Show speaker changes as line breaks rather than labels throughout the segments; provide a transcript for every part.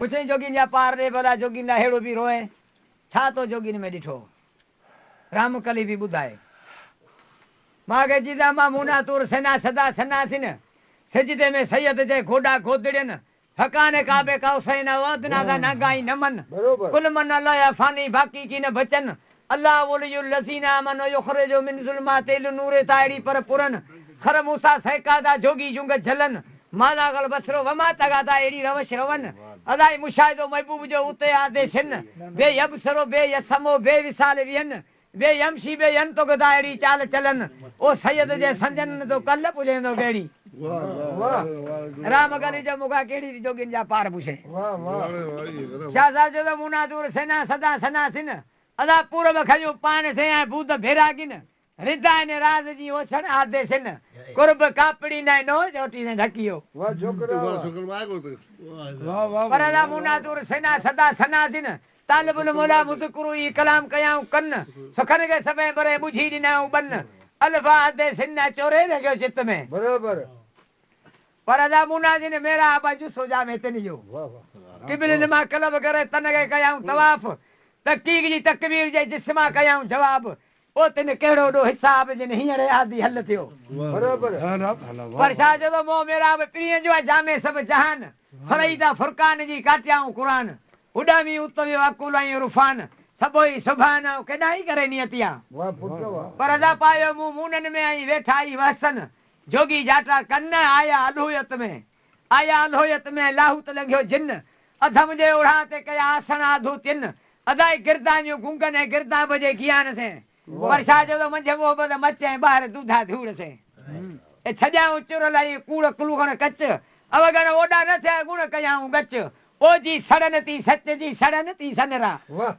पुछे जोगी जा पार रे भला जोगी ना हेड़ो भी रोए छा तो जोगी में डिठो रामकली भी बुधाए मागे जीदा मा मुना तुर सेना सदा सन्नासिन सजदे में सैयद जे घोड़ा गोदड़न हकाने काबे का हुसैन वदना दा नगाई नमन कुल मन अल्लाह फानी बाकी की न बचन अल्लाह वलियुल लसीना मन युखरिजु मिन जुल्मातिल नूर तायरी पर पुरन खर मूसा सहकादा जोगी जुंग झलन माला गल बसरो वमा तगादा एड़ी रवश रवन अदाई मुशाहिदो महबूब जो उते आदेशन बे यबसरो बे यसमो बे विसाल वियन बे यमशी बे यन तो गदा एड़ी चाल चलन ओ सैयद जे संजन तो कल पुजेंदो गेड़ी राम गली जो मुगा केड़ी जोगिन जा पार पुछे शाह जो तो मुना दूर सेना सदा सनासिन अदा पूर्व खयो पान से भूत भेरागिन रिदा ने राज जी ओछन आदेशन कुर्ब कापड़ी न नो चोटी ने ढकियो वाह पर अदा मुना दूर सेना सदा सनासिन तालिबुल मौला मुज़कुरु ई कलाम कयाऊं कन सुखन के सबे बरे बुझी दिनाऊं बन अल्फा आदेशन चोरे लग्यो चित में बराबर पर अदा मुना जी ने मेरा बाजू सोजा में तनी जो किबिल ने मा कलब करे तन के कयाऊं तवाफ तकीक जी तकबीर जे जिस्मा कयाऊं जवाब ओ तने केड़ो डो हिसाब जे हियरे आदि हल थियो बराबर पर छा जो मो मेरा प्रिय जो जामे सब जहान फरीदा फुरकान जी काटियाऊं कुरान उडामी उतवे अकुलाई रुफान सबोई सुभान केडाई करे नियतिया वाह पुत्र वाह पर अदा पायो मु मुनन में आई वेठाई वसन जोगी जाटा कन्न आया अलहोयत में लाहूत लग्यो जिन अधम जे उड़ाते कया आसन आधु तिन अदाई गिरदान्यो गुंगन है गिरदा बजे ज्ञान से वर्षा जो तो मंझे वो बद मचे बाहर दूधा धूड़ से ए छजाऊ चुरलाई कूड़ कुलुगण कच अवगण ओडा न थे गुण कयाऊं गच ओ जी सड़नती सच जी सड़नती सनरा वाह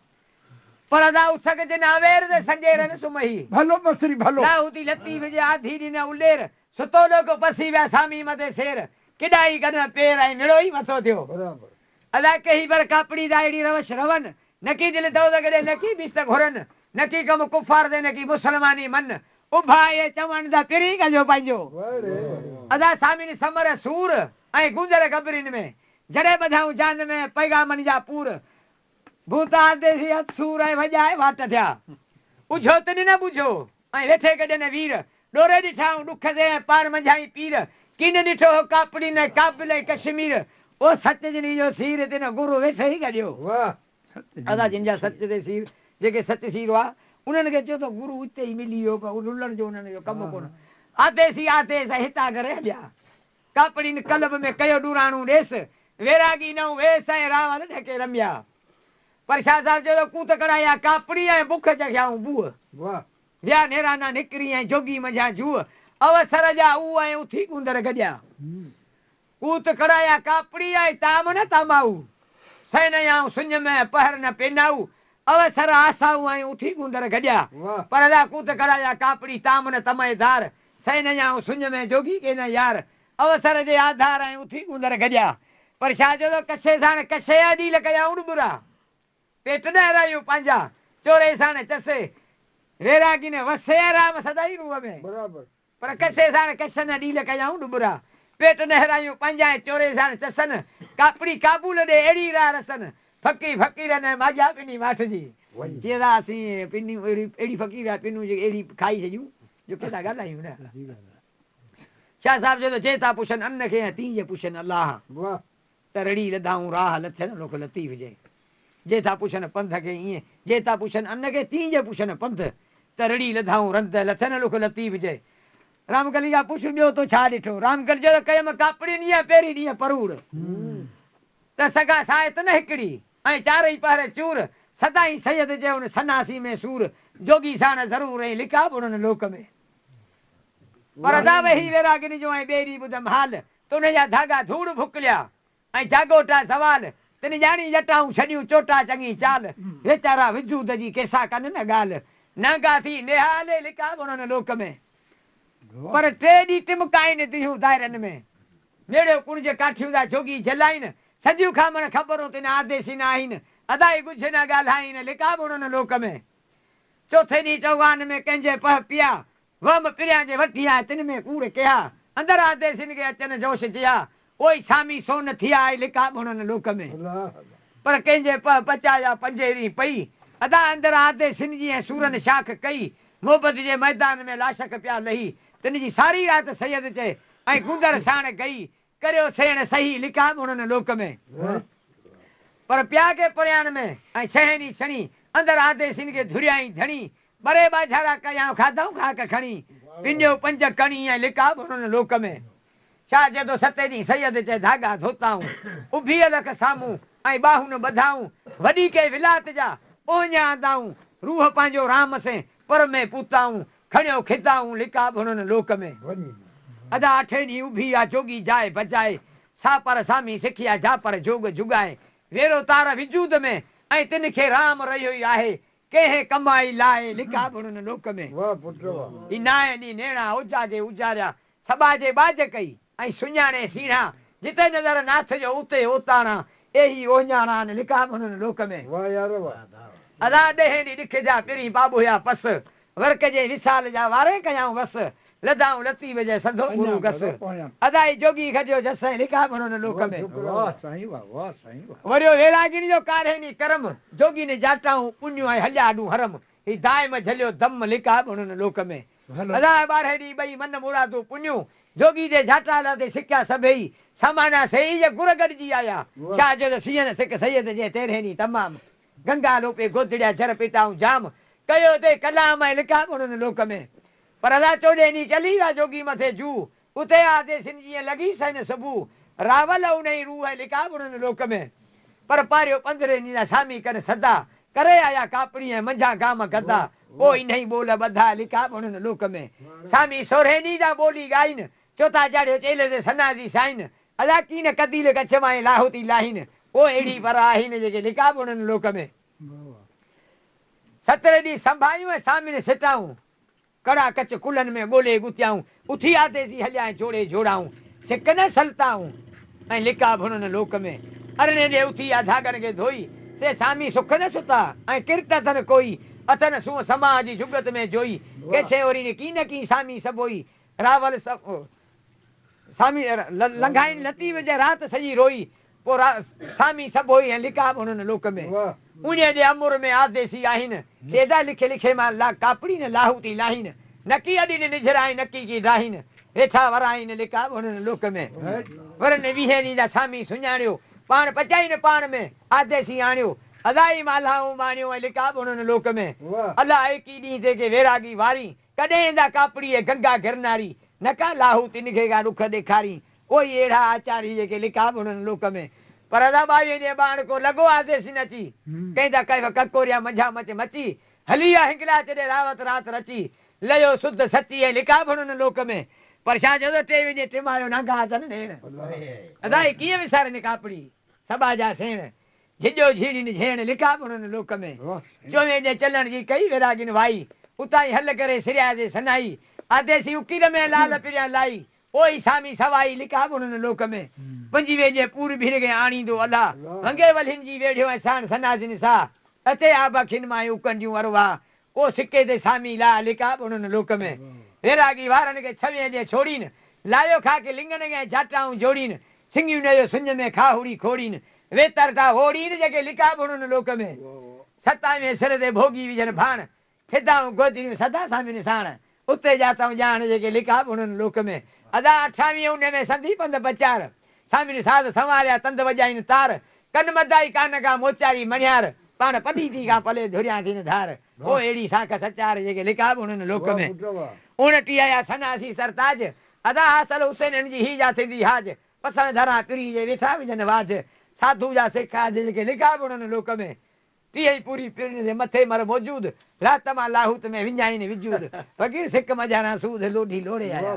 पर अदा उसक जन अवेर दे संजेरन सुमही भलो मसरी भलो लाहूती लती बजे आधी दिन उलेर सुतो लोग पसी व्या सामी मते शेर किडाई कन पेर आई मिलो ही मथो थियो बराबर अदा कही बर कापड़ी दाईड़ी रवश रवन नकी दिल दौद गडे नकी बिस्त घोरन नकी कम कुफार दे नकी मुसलमानी मन उभा ये चवण दा पिरी कजो पांजो अदा सामी समर सूर ऐ गुंजर कबरिन में जड़े बधाऊ जान में पैगामन जा पूर भूता देसी सूर ऐ वजाए वाट थया उझो तने न बुझो ऐ वेठे गडे ने वीर डोरे दिठाऊं दुख से पार मंझाई पीर किन दिठो कापड़ी ने काबिल कश्मीर ओ सच जनी जो सीर तेन गुरु वेठे ही गडियो वाह अदा जिंजा सच दे सीर जेके सच सीर वा उनन के जो तो गुरु उते ही मिलियो पर उलण जो उनन जो कम कोन आदेसी आदेस हिता करे हलिया कापड़ी ने कलब में कयो डुराणू देस वेरागी न वेस ऐ रावल ढके रमिया पर शाह साहब जो कूत कड़ाया कापड़ी ऐ बुख जग्याऊं बुह वाह व्या नेराना निकरी ऐं जोगी मझा जूअ अवसर जा ऊ ऐं उथी कुंदर गड्या कूत कड़ाया कापड़ी ऐं ताम न तामाऊ सैनयाऊं सुञ में पहर न पेनाऊ अवसर आसाऊ ऐं उथी कुंदर गड्या पर अदा कूत कड़ाया कापड़ी ताम न तमाएदार सैनयाऊं सुञ में जोगी के न यार अवसर जे आधार ऐं उथी कुंदर गड्या पर छा जो कशे साण कशे आडी लकयाऊं बुरा पेट न हरायूं पंहिंजा चोरे साण चसे वेरागी ने वसे राम सदाई रूह में बराबर पर कसे साण कसन डील कयाऊं डुबरा पेट नहरायूं पंजा चोरे साण चसन कापड़ी काबूल दे एड़ी रा रसन फकी फकीर ने माजा पिनी माठ जी जेरा सी पिनी एड़ी फकीर पिनू जे एड़ी खाई सजू जो केसा गालायूं ना शाह साहब जो जेता पुछन अन्न के ती जे पुछन अल्लाह वाह तरड़ी लदाऊं राह लथन लोक लतीफ जे जेता पुछन पंथ के ये जेता पुछन अन्न के ती जे पुछन पंथ तरड़ी लधाऊं रंद लथन लोक लतीफ जे रामकली जा पुछ बियो तो छा डिठो रामकल जो कयम कापड़ी नी पेरी नी परूड़ त सगा सायत न हिकड़ी ऐ चारई पहरे चूर सदाई सैयद जे उन सन्नासी में सूर जोगी साण जरूर ऐ लिखा बुन लोक में पर अदा वही वेरागिनी जो ऐ बेरी बुदम हाल तुने जा धागा धूड़ भुकलिया ऐ जागोटा सवाल तने जानी जटाऊं छडियूं चोटा चंगी चाल वेचारा विजूद जी केसा कन न गाल नागा थी निहाले लिखा बुन लोक में पर टेडी टिमकाइन दियूं दायरन में मेड़ो कुण जे काठियूं दा जोगी जलाइन सजियूं खामण खबरों तिन आदेसी न आहिन अदाई गुझ न ॻाल्हाइन लिका बुण लोक में चौथे ॾींहुं चौगान में कंहिंजे पह पिया वम पिरिया जे वठी आया तिन में कूड़ कया अंदर आदेसिन के अचन जोश जिया ओई सामी सोन थिया आहे लिका बुणन लोक में पर कंहिंजे पचा जा पंजेरी पई अदा अंदर आदे सिंह जी ऐं सूरन शाख कई मोहबत जे मैदान में लाशक पिया लही तिन जी सारी रात सैयद चए ऐं गुंदर साण गई करियो सेण सही लिका बुणन लोक में पर प्या के परयान में ऐं छहनी छणी अंदर आदे सिंह के धुरियाई धणी बरे बाझारा कयां खाधऊं खाक खणी पिंजो पंज कणी ऐं लिका बुणन लोक में छा जदो सते ॾींहुं सैयद चए धागा धोताऊं उभी अलख साम्हूं ऐं बाहुन ॿधाऊं वॾी के विलात जा ओञा आंदाऊं रूह पंहिंजो राम से पर में पूताऊं खणियो खिताऊं लिका बुणन लोक में अदा अठे ॾींहुं उभी आ जोगी जाए बजाए सा पर सामी सिखिया जा पर जोग जुगाए वेरो तार विजूद में ऐं तिन खे राम रहियो ई आहे कंहिं कमाई लाए लिका बुणन लोक में ई नाए ॾींहुं नेणा उजागे उजारिया सबा जे बाज कई ऐं सुञाणे सीणा जिते नज़र नाथ जो उते ओताणा एही ओञाणा लिका बुणन लोक में अदा ॾहे ॾींहुं ॾिख जा पिरी बाबूया पस वर्क जे विसाल जा वारे कयाऊं वस लदाऊं लती वजे संधो गुरु गस अदाई जोगी खजो जस लिका बुणन लोक में वरियो वेरागिनी जो कारेनी करम जोगी ने जाटाऊं पुण्यो ऐं हलिया ॾूं हरम ही दाइम झलियो दम लिका बुणन लोक में अदा ॿारहे ॾींहुं ॿई मन मुरादूं पुण्यूं जोगी जे झाटा ते सिकिया सभई सामाना सही जे गुर गॾिजी आया छा जो सियन सिक सैयद जे तेरहे ॾींहुं तमाम गंगा लोपे गोदड़िया जर पिताऊं जाम कयो ते कलाम ऐं लिका बुणन लोक में पर अदा 14 ॾींहुं चली विया जोगी मथे जू उते आदे सिंह जीअं लॻी सन सबू रावल उनई रूह ऐं लिका बुणन लोक में पर पारियो 15 ॾींहं जा सामी कर सदा करे आया कापड़ी ऐं मंझा गाम गदा ओ इन्ही बोल बधा लिका बुणन लोक में सामी 16 ॾींहं जा ॿोली ॻाइन चौथा चाढ़ियो चेले ते सन्नासी साइन अदा कीन कदील कच्छ मां लाहौती लाहिन ओ अहिड़ी पर आहिन जेके लिका बुणन लोक में 17 ॾींहं संभायूं ऐं सामी ने सिटाऊं कड़ा कच कुलन में ॻोल्हे गुथियाऊं उथी आते सी हलिया जोड़े जोड़ाऊं सिक न सलताऊं ऐं लिका बुणन लोक में अरणे ॾे उथी आ धागन खे धोई से सामी सुख न सुता ऐं किरत अथन कोई अथन सूं समाज जी जुगत में जोई कैसे ओरी ने की न की सामी सबोई रावल सामी लंघाइन लती वजे रात सजी रोई पो सामी सबोई ऐं लिका बुणन लोक में उन्हे जे अमुर में आदेसी आहिन सेदा लिखे लिखे मां ला कापड़ी न लाहूती लाहिन नकी अडी ने निझराई नकी की दाहिन हेठा वराइन लिका बुणन लोक में वरन 20 ॾींहं जा सामी सुञाणियो पाण पचाइन पाण में आदेसी आणियो अदाई मालाऊं माणियो ऐं लिका बुणन लोक में अलाह एकी ॾींहं ते के वेरागी वारी कॾहिं दा कापड़ी ऐं गंगा गिरनारी नका लाहू तिन खे का रुख ॾेखारी कोई अहिड़ा आचारी जेके लिका बुणन लोक में पर अदा 22 ॾींहं बाण को लॻो आदेसी नची कंहिं दा कई ककोरिया मंझा मच मची हली आ हिकिड़ा चॾे रावत रात रची लयो शुद्ध सची ऐं लिका बुणन लोक में पर छा जो 23 ॾींहं टिमायो नांगा अचनि ॾेण अदाई कीअं विसारनि कापड़ी सबा जा सेण झिजो झीड़िन झेण लिका बुणन लोक में 24 ॾींहं चलण जी कई विरागिन वाई उताई हल करे सिरिया जे सनाई आदेसी उकीर में लाल पिरिया लाई ओई सामी सवाई लिका बुणन लोक में 25 जे पूर भीड़ के आणींदो अला वंगे वलिन जी वेढ़ियो ऐं साण सनासिन सा अते आबखिन मां उकंडियूं अरवा ओ सिक्के ते सामी ला लिका बुणन लोक में वेरागी वारन के 6 ॾींहं छोड़ीन लायो खा के लिंगन के जाटाऊं जोड़ीन सिंगियूं नयो सुंज में खाहुड़ी खोड़ीन वेतर ता होड़ीन जेके लिका बुणन लोक में 27 सिर ते भोगी विझन भाण फिदाऊं गोदियूं सदा सामी निसाण उते जाताऊं ॼाण जेके लिका बुणन लोक में अदा 28 उन में संधी पंध बचार सामी साध संवारिया तंद वजाइन तार कन मदाई कान का मोचारी मणियार पाण पदी थी का पले धुरिया थी धार ओ एड़ी साख सचार जेके लिका बुणन लोक में 29 या सनासी सरताज अदा हासल हुसैन जी ही जा थींदी हाज पसंद धरा पिरी जे वेठा विझन वाज साधु जा सिखा जेके लिका बुणन लोक में 30 पूरी पिरन जे मथे मर मौजूद रात मां लाहूत में विञाइन विजूद फकीर सिक मजाना सूद लोढ़ी लोड़े आया